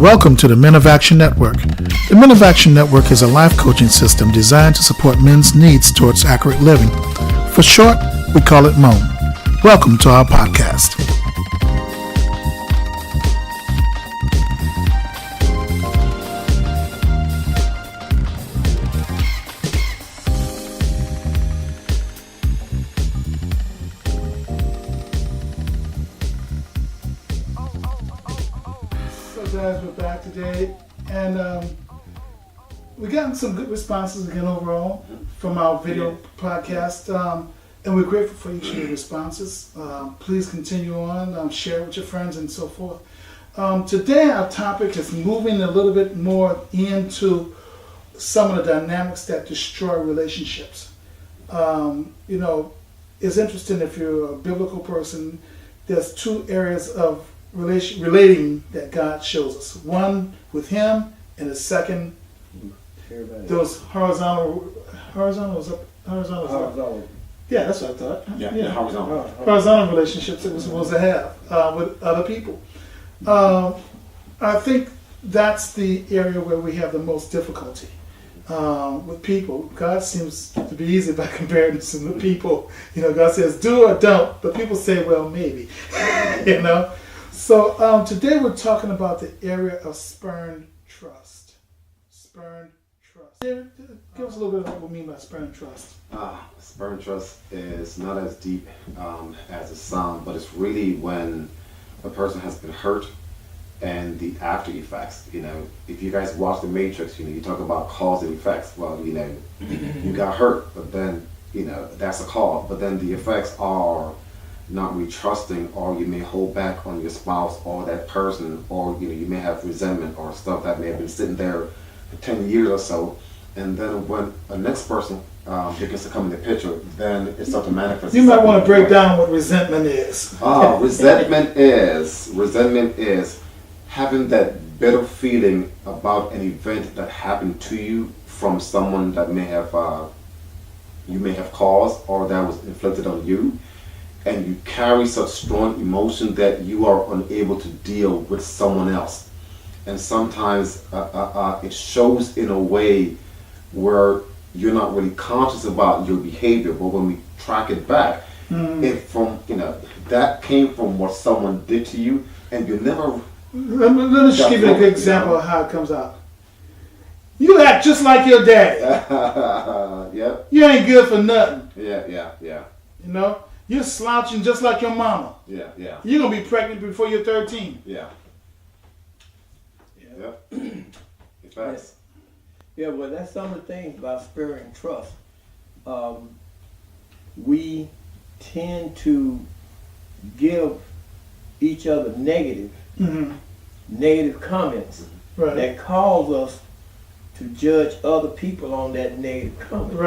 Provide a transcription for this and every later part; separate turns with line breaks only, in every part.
Welcome to the Men of Action Network. The Men of Action Network is a life coaching system designed to support men's needs towards accurate living. For short, we call it MOAN. Welcome to our podcast. Guys, we're back today, and we got some good responses again overall from our video podcast, and we're grateful for each of your responses. Please continue on, share with your friends and so forth. Today our topic is moving a little bit more into some of the dynamics that destroy relationships. It's interesting if you're a biblical person, there's two areas of relating that God shows us. One with Him, and the second, those horizontal. Yeah, that's what I thought.
Yeah.
Horizontal relationships that we're supposed to have with other people. I think that's the area where we have the most difficulty with people. God seems to be easy by comparison with people. God says do or don't, but people say, well, maybe. So today we're talking about the area of spurned trust. Spurned trust. Give us a little bit of what we mean by spurned trust.
Spurned trust is not as deep as it sounds, but it's really when a person has been hurt and the after effects. If you guys watch The Matrix, you talk about cause and effects. Well, you got hurt, but then, that's a cause. But then the effects are not really trusting, or you may hold back on your spouse or that person, or you may have resentment or stuff that may have been sitting there for 10 years or so, and then when a next person begins to come in the picture, then it starts to manifest.
You might want to break down what resentment is.
Resentment is having that bitter feeling about an event that happened to you from someone that you may have caused, or that was inflicted on you. And you carry such strong emotion that you are unable to deal with someone else. And sometimes it shows in a way where you're not really conscious about your behavior, but when we track it back, that came from what someone did to you, and you never...
Let me just give you a good example of how it comes out. You act just like your daddy.
Yep.
You ain't good for nothing.
Yeah.
You're slouching just like your mama.
Yeah.
You're going to be pregnant before you're 13.
Yeah. Facts.
Yeah, well, that's some of the things about spirit and trust. We tend to give each other negative comments that cause us to judge other people on that negative comment.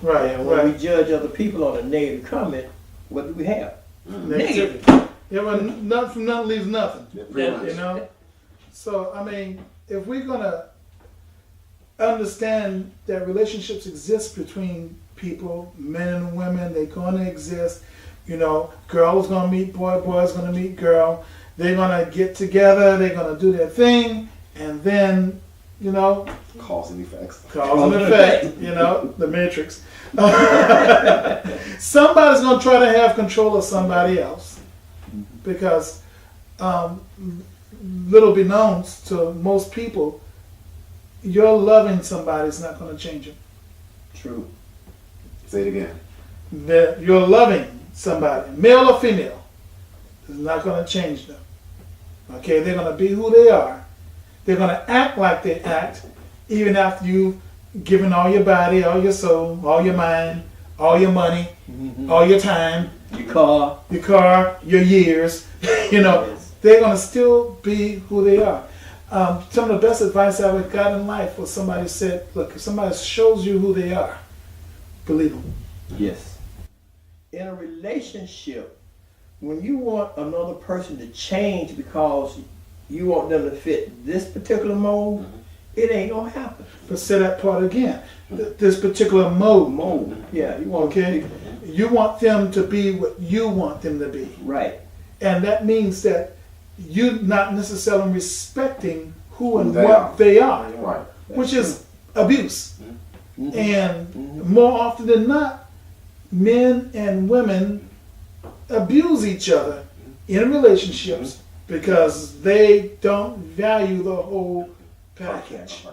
Right.
And when we judge other people on a negative comment, what do we have?
Negative. Yeah, well, nothing leaves nothing.
Yeah,
So, if we're going to understand that relationships exist between people, men and women, they're going to exist. Girl is going to meet boy, boy is going to meet girl. They're going to get together, they're going to do their thing, and then,
cause and effects.
Cause and effect, the Matrix. Somebody's going to try to have control of somebody else because little beknownst to most people, your loving somebody is not going to change them.
True.
Say it again.
You're loving somebody, male or female, is not going to change them. Okay, they're going to be who they are. They're going to act like they act even after you've given all your body, all your soul, all your mind, all your money, all your time, your car, your years. They're going to still be who they are. Some of the best advice I ever got in life was somebody said, look, if somebody shows you who they are, believe them.
Yes. In a relationship, when you want another person to change because you want them to fit this particular mold, it ain't gonna happen.
But say that part again. This particular mold.
Yeah, you want
you want them to be what you want them to be.
Right.
And that means that you're not necessarily respecting who and
They
what
are.
they are,
Right.
which is abuse.
Mhm.
And more often than not, men and women abuse each other in relationships because they don't value the whole package.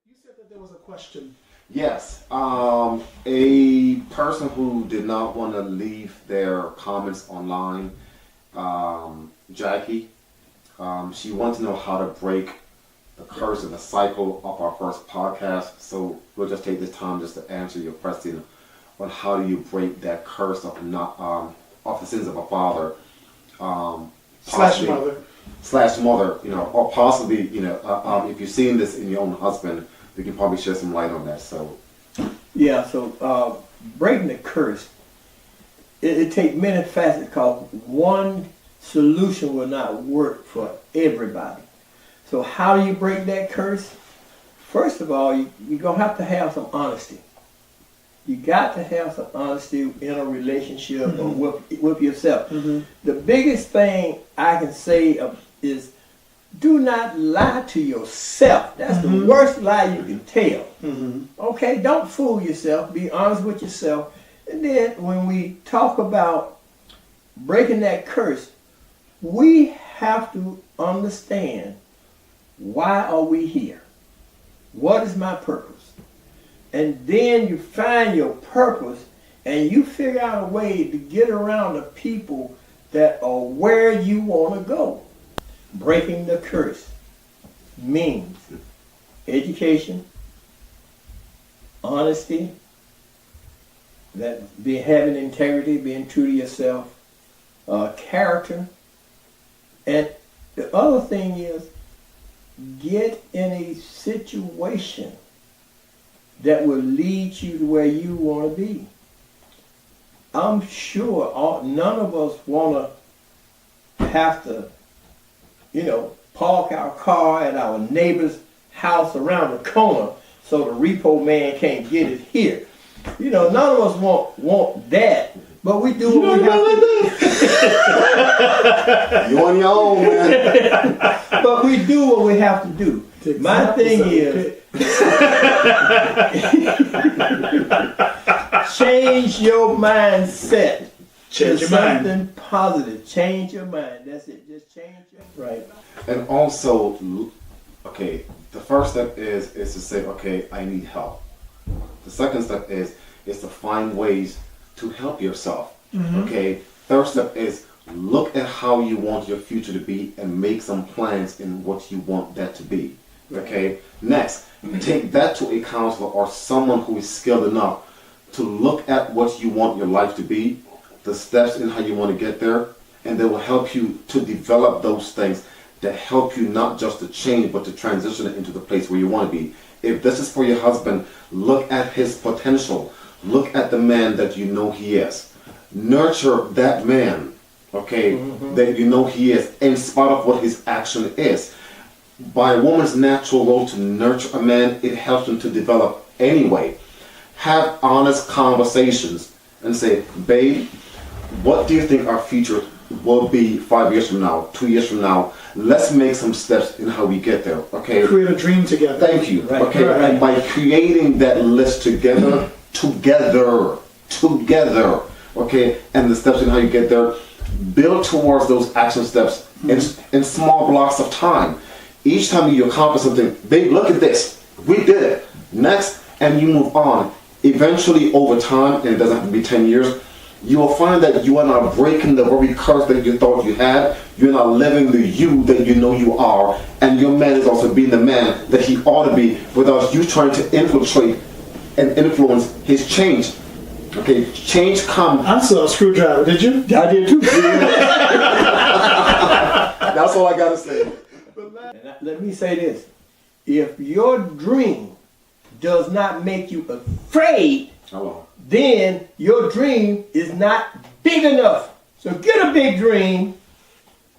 You said that there was a question.
Yes. A person who did not want to leave their comments online, Jackie, she wanted to know how to break the curse and the cycle of our first podcast. So we'll just take this time just to answer your question on how do you break that curse of not of the sins of a father,
Slash
possibly-
mother.
slash mother, or possibly, if you've seen this in your own husband, we can probably shed some light on that. So,
Yeah, so breaking the curse, it takes many facets because one solution will not work for everybody. So how do you break that curse? First of all, you're going to have some honesty. You got to have some honesty in a relationship or with yourself. The biggest thing I can say is do not lie to yourself. That's the worst lie you can tell. Okay, don't fool yourself. Be honest with yourself. And then when we talk about breaking that curse, we have to understand, why are we here? What is my purpose? And then you find your purpose and you figure out a way to get around the people that are where you want to go. Breaking the curse means education, honesty, that having integrity, being true to yourself, character, and the other thing is get in a situation that will lead you to where you want to be. I'm sure none of us want to have to, park our car at our neighbor's house around the corner so the repo man can't get it here. None of us want that, but we do what we have to do.
you on your own, man.
But we do what we have to do. My thing is, change your mindset.
Change
to
your mind.
something positive. Change your mind. That's it. Just change your right.
And also, okay, the first step is to say, okay, I need help. The second step is to find ways to help yourself. Okay. Third step is look at how you want your future to be and make some plans in what you want that to be. Okay. Next, take that to a counselor or someone who is skilled enough to look at what you want your life to be, the steps in how you want to get there, and they will help you to develop those things that help you not just to change but to transition it into the place where you want to be. If this is for your husband, look at his potential. Look at the man that you know he is. Nurture that man, okay, that you know he is, in spite of what his action is. By a woman's natural role to nurture a man, it helps him to develop anyway. Have honest conversations and say, babe, what do you think our future will be 5 years from now, 2 years from now? Let's make some steps in how we get there, okay?
Create a dream together.
Thank you.
Right,
Okay,
right.
and by creating that list together, okay, and the steps in how you get there, build towards those action steps in small blocks of time. Each time you accomplish something, babe, look at this. We did it. Next, and you move on. Eventually, over time, and it doesn't have to be 10 years, you will find that you are not breaking the very curse that you thought you had. You're not living the you that you know you are. And your man is also being the man that he ought to be without you trying to infiltrate and influence his change. Okay, change comes.
I saw a screwdriver, did you?
I did too.
That's all I got to say.
And let me say this. If your dream does not make you afraid,
Hello.
then your dream is not big enough. So get a big dream.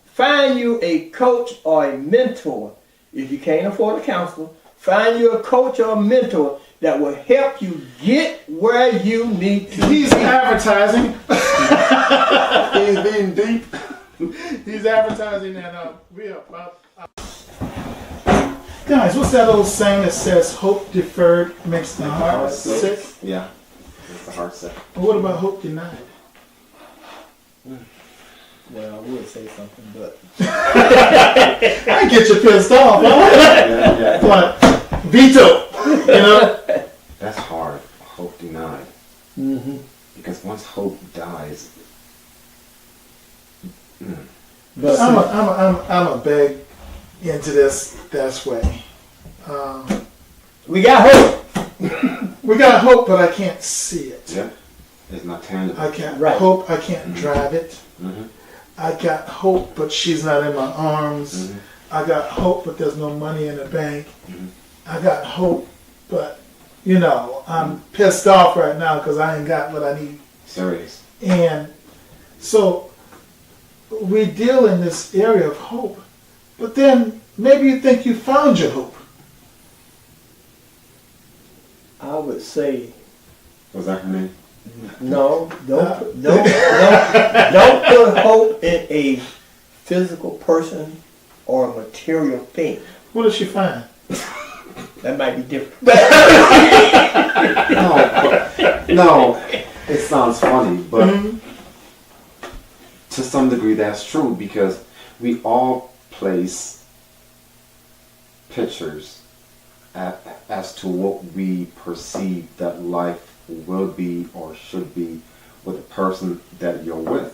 Find you a coach or a mentor. If you can't afford a counselor, find you a coach or a mentor that will help you get where you need to
He's
be.
advertising.
He's being deep.
He's advertising that we are about. Guys, what's that old saying that says hope deferred makes the heart sick?
Yeah, it's the heart sick.
Well, what about hope denied?
Well, I would say something, but
I get you pissed off, huh?
Yeah.
Like, veto, you know?
That's hard. Hope denied. Because once hope dies,
but
I'm a beg into this way.
we got hope.
We got hope, but I can't see it.
yeah, it's not tangible.
I can't
Right.
hope. I can't drive it.
Mhm.
I got hope, but she's not in my arms.
Mhm.
I got hope, but there's no money in the bank.
Mhm.
I got hope, but I'm pissed off right now because I ain't got what I need.
Serious.
And so we deal in this area of hope, but then maybe you think you found your hope.
I would say
Was that her name?
no. Don't put hope in a physical person or a material thing.
What did she find?
That might be different.
No, it sounds funny, but
Mhm.
to some degree that's true because we all place pictures as to what we perceive that life will be or should be with the person that you're with.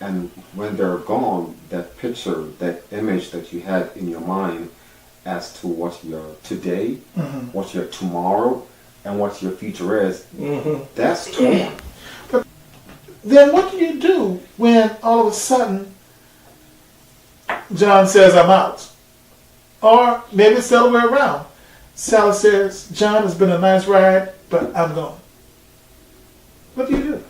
And when they're gone, that picture, that image that you had in your mind as to what your today, what your tomorrow, and what your future is, that's torn.
Then what do you do when all of a sudden John says, I'm out? Or maybe it's the other way around. Sally says, John, it's been a nice ride, but I'm going. What do you do?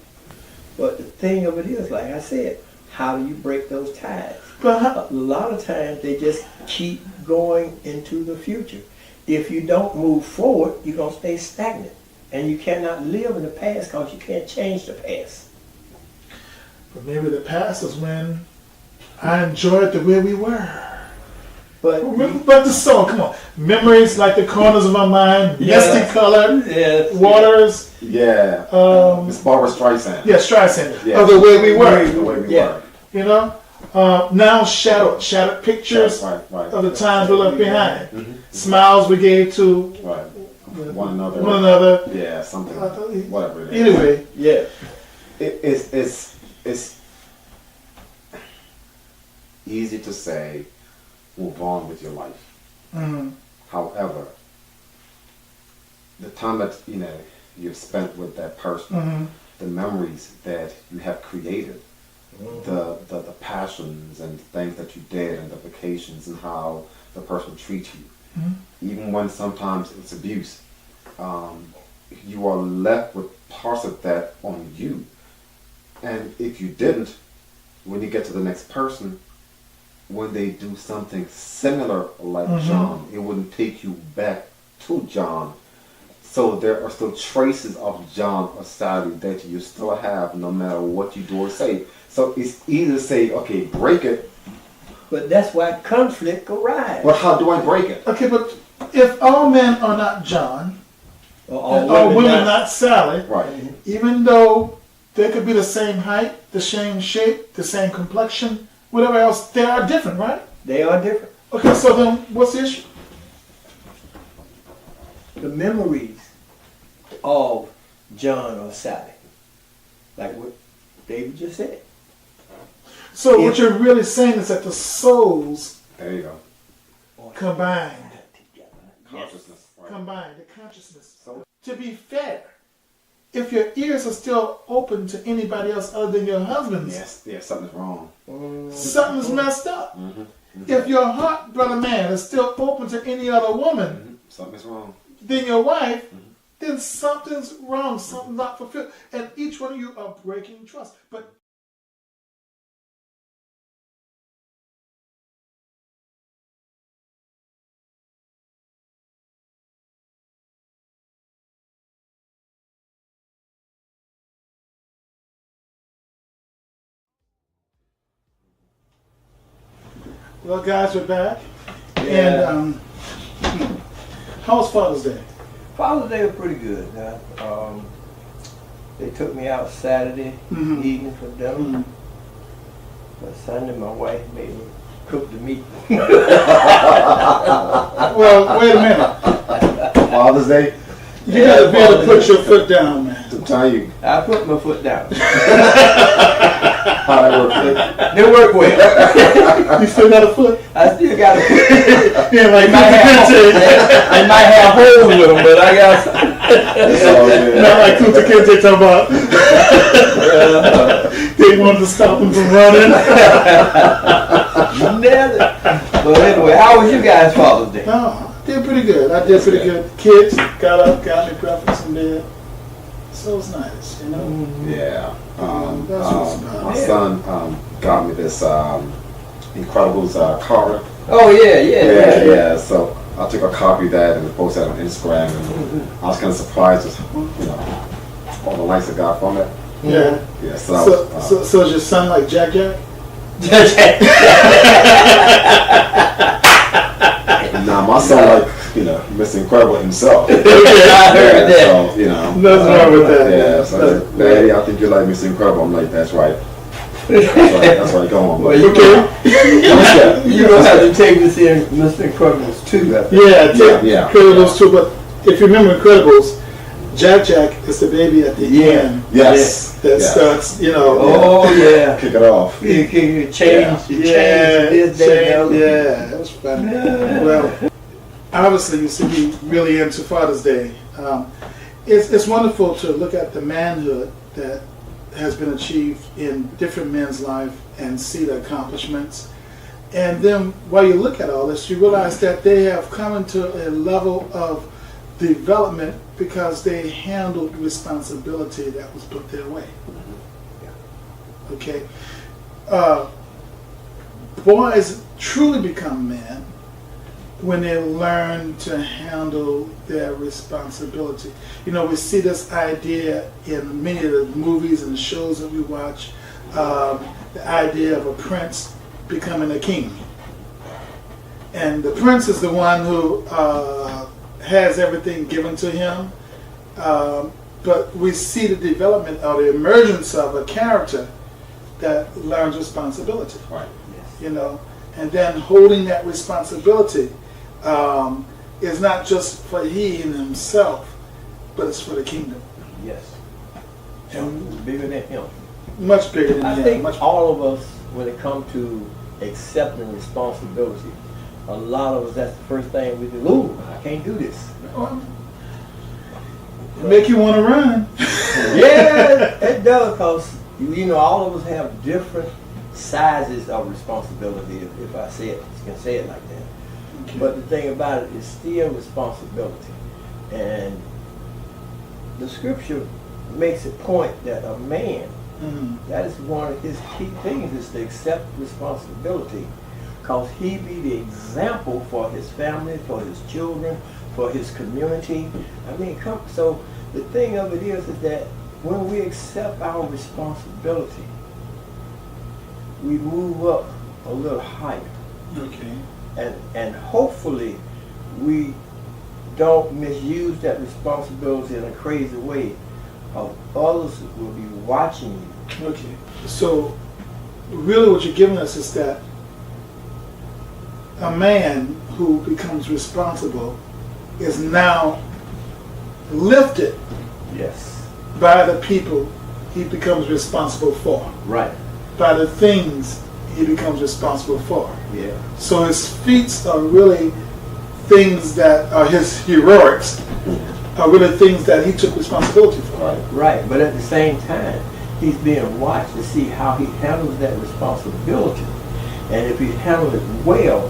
But the thing of it is, like I said, how do you break those ties?
But
A lot of times they just keep going into the future. If you don't move forward, you're going to stay stagnant. And you cannot live in the past because you can't change the past.
But maybe the past is when I enjoyed the way we were.
But
But the song, come on. Memories like the corners of my mind, misty colored, waters.
Yeah. Miss Barbara Streisand.
Yeah, Streisand.
Yeah.
Of the way we were.
The way we
Yeah.
were.
You know? Now shattered pictures
Right.
of the times we left behind.
Mhm.
Smiles we gave to
Right. One another.
one another.
Yeah, something. Whatever it is.
Anyway,
yeah,
It's easy to say, move on with your life. However, the time that you've spent with that person, the memories that you have created, the passions and things that you did, and the vacations and how the person treats you, even when sometimes it's abuse, you are left with parts of that on you. And if you didn't, when you get to the next person, when they do something similar like John, it wouldn't take you back to John. So there are still traces of John or Sally that you still have no matter what you do or say. So it's easy to say, okay, break it.
but that's why conflict arises.
But how do I break it?
okay, but if all men are not John,
Or
and all women not Sally,
Right.
even though they could be the same height, the same shape, the same complexion, whatever else, they are different, right?
They are different.
Okay, so then what's the issue?
The memories of John or Sally, like what David just said.
So what you're really saying is that the souls
There you go.
combined,
Consciousness. Right.
combined, the consciousness.
So-
To be fair, if your ears are still open to anybody else other than your husband's,
Yes, yeah, something's wrong.
something's messed up. If your heart, brother man, is still open to any other woman
Something's wrong.
than your wife, then something's wrong, something's not fulfilled. And each one of you are breaking trust. But Well, guys, we're back.
Yeah.
And how was Father's Day?
Father's Day was pretty good. They took me out Saturday
Mhm.
evening for dinner.
Mhm.
But Sunday, my wife made me cook the meat.
Well, wait a minute.
Father's Day,
You gotta be able to put your foot down, man.
I'm telling you,
I put my foot down.
how that works.
They work well.
You still got a foot?
I still got a foot.
Yeah, like
They might have holes with them, but I got.
It's all good.
Not like Kunta Kinte talking about. They wanted to stop him from running.
You nailed it. But anyway, how was you guys' Father's Day?
No, I did pretty good. I did pretty good. Kids got up, got me breakfast in bed. So it was nice, you know.
Yeah.
That's what's about
My
it.
son got me this Incredibles car.
Oh yeah.
Yeah. So I took a copy of that and posted it on Instagram, and I was kind of surprised with, all the likes I got from it.
Yeah.
Yeah. So,
So is your son like Jack Jack?
nah, my son like Mr. Incredible himself.
I heard that.
So
Nothing wrong with that.
Yeah. So I said, Daddy, I think you like Mr. Incredible. I'm like, that's right. That's right. Go on.
Well, you don't have to take this in Mr. Incredibles 2.
Yeah, Incredibles too. But if you remember Incredibles, Jack Jack is the baby at the end.
Yes.
That starts,
Oh yeah.
Kick it off.
You can change this, that, and the other.
Yeah, that was funny. Well, obviously, you see me really into Father's Day. It's wonderful to look at the manhood that has been achieved in different men's life and see the accomplishments. And then while you look at all this, you realize that they have come into a level of development because they handled responsibility that was put their way. Okay? Boys truly become men when they learn to handle their responsibility. We see this idea in many of the movies and the shows that we watch, the idea of a prince becoming a king. And the prince is the one who has everything given to him, but we see the development or the emergence of a character that learns responsibility.
Right.
And then holding that responsibility is not just for he and himself, but it's for the kingdom.
Yes. And bigger than him.
Much bigger than
I
him.
think all of us, when it comes to accepting responsibility, a lot of us, that's the first thing we do. Ooh, I can't do this.
Make you want to run.
Yeah, it does, because all of us have different sizes of responsibility, if I can say it like that.
Okay.
But the thing about it is still responsibility. And the scripture makes it point that a man, that is one of his key things, is to accept responsibility, because he be the example for his family, for his children, for his community. So the thing of it is that when we accept our responsibility, we move up a little higher.
Okay.
And hopefully we don't misuse that responsibility in a crazy way, of others will be watching you.
Okay. So really what you're giving us is that a man who becomes responsible is now lifted
Yes.
by the people he becomes responsible for,
Right.
by the things he becomes responsible for.
Yeah.
So his feats are really things that are his heroics, are really things that he took responsibility for.
Right. But at the same time, he's being watched to see how he handles that responsibility. And if he handles it well,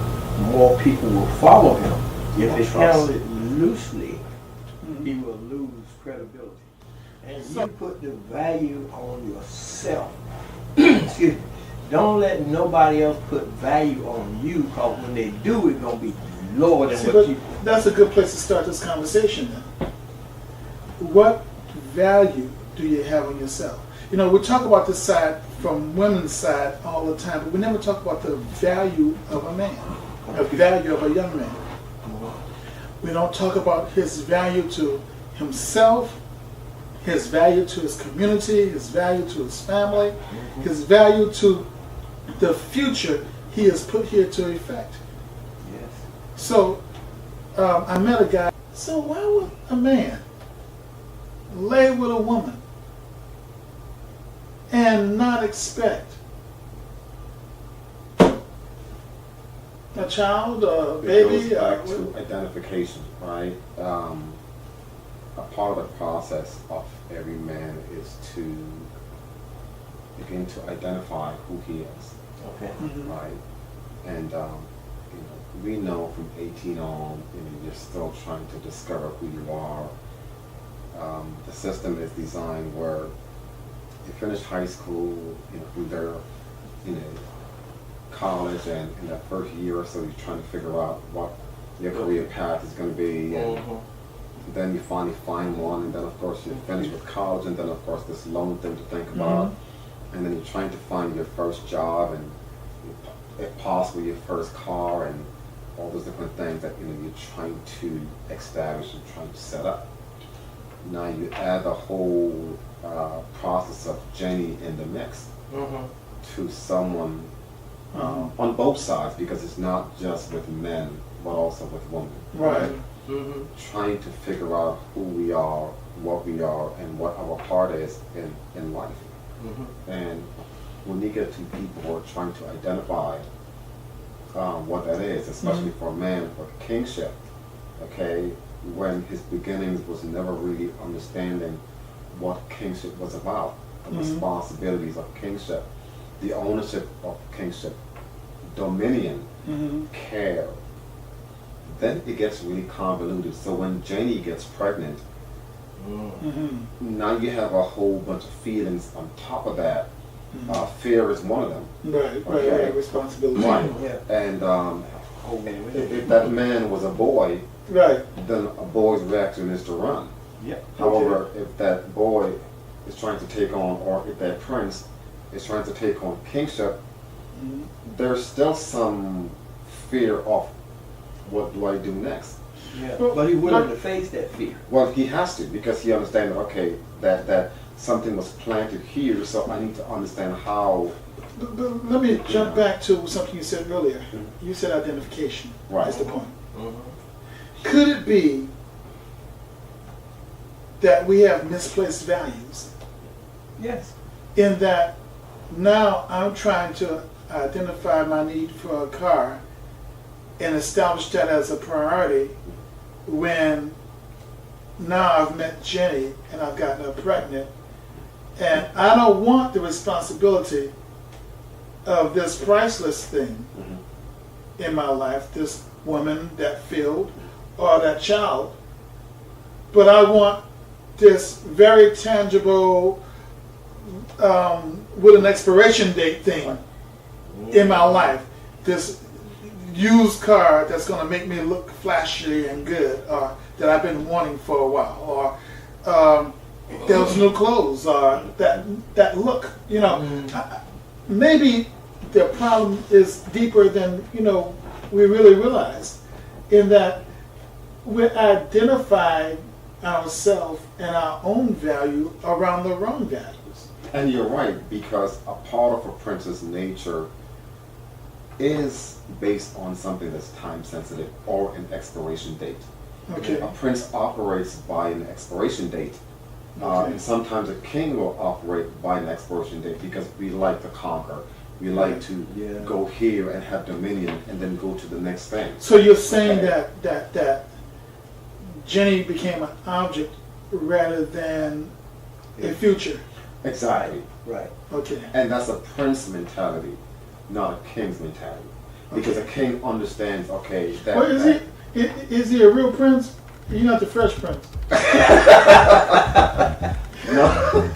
more people will follow him. If he handles it loosely, he will lose credibility. And you put the value on yourself. Excuse me. Don't let nobody else put value on you, because when they do, it's going to be lower than what you...
That's a good place to start this conversation then. What value do you have on yourself? You know, we talk about this side from women's side all the time, but we never talk about the value of a man, the value of a young man. We don't talk about his value to himself, his value to his community, his value to his family, his value to the future he has put here to effect.
Yes.
So I met a guy. So why would a man lay with a woman and not expect a child, a
It
baby?
goes back to identification, right? A part of the process of every man is to begin to identify who he is,
Okay.
Mhm.
right? And we know from 18 on, you're still trying to discover who you are. The system is designed where you finish high school, from there, college, and in that first year or so, you're trying to figure out what your career path is going to be, and then you finally find one, and then of course you finish with college, and then of course this loan thing to think about, and then you're trying to find your first job, and if possible your first car, and all those different things that you're trying to establish and trying to set up. Now you add the whole process of Jenny in the mix to someone on both sides, because it's not just with men but also with women.
Right.
Trying to figure out who we are, what we are, and what our part is in life. And when you get to people who are trying to identify what that is, especially for a man, for kingship, okay, when his beginnings was never really understanding what kingship was about, the responsibilities of kingship, the ownership of kingship, dominion, care, then it gets really convoluted. So when Janie gets pregnant, now you have a whole bunch of feelings on top of that. Fear is one of them.
Right,
Okay.
right, responsibility.
Right.
Yeah.
And if that man was a boy,
Right.
then a boy's reaction is to run.
Yeah.
However, if that boy is trying to take on, or if that prince is trying to take on kingship, there's still some fear of what do I do next.
Yeah.
Well,
But he's willing to face that fear.
Well, he has to, because he understands, okay, that something was planted here, so I need to understand how.
But let me jump back to something you said earlier. You said identification.
Right.
That's the point. Could it be that we have misplaced values
Yes.
in that now I'm trying to identify my need for a car and establish that as a priority when now I've met Jenny and I've gotten her pregnant, and I don't want the responsibility of this priceless thing in my life, this woman, that field, or that child, but I want this very tangible, with an expiration date thing in my life. This used car that's going to make me look flashy and good, or that I've been wanting for a while, or those new clothes, or that look. Maybe the problem is deeper than we really realize, in that we're identifying ourselves and our own value around the wrong values.
And you're right, because a part of a prince's nature is based on something that's time sensitive or an expiration date.
Okay.
A prince operates by an expiration date.
Okay.
And sometimes a king will operate by an expiration date, because we like to conquer. We like to go here and have dominion and then go to the next thing.
So you're saying
Okay.
that Jenny became an object rather than a future.
Exactly.
Right.
Okay.
And that's a prince mentality, not a king's mentality. Because a king understands, okay, that...
Well, is he a real prince? You're not the Fresh Prince.
No.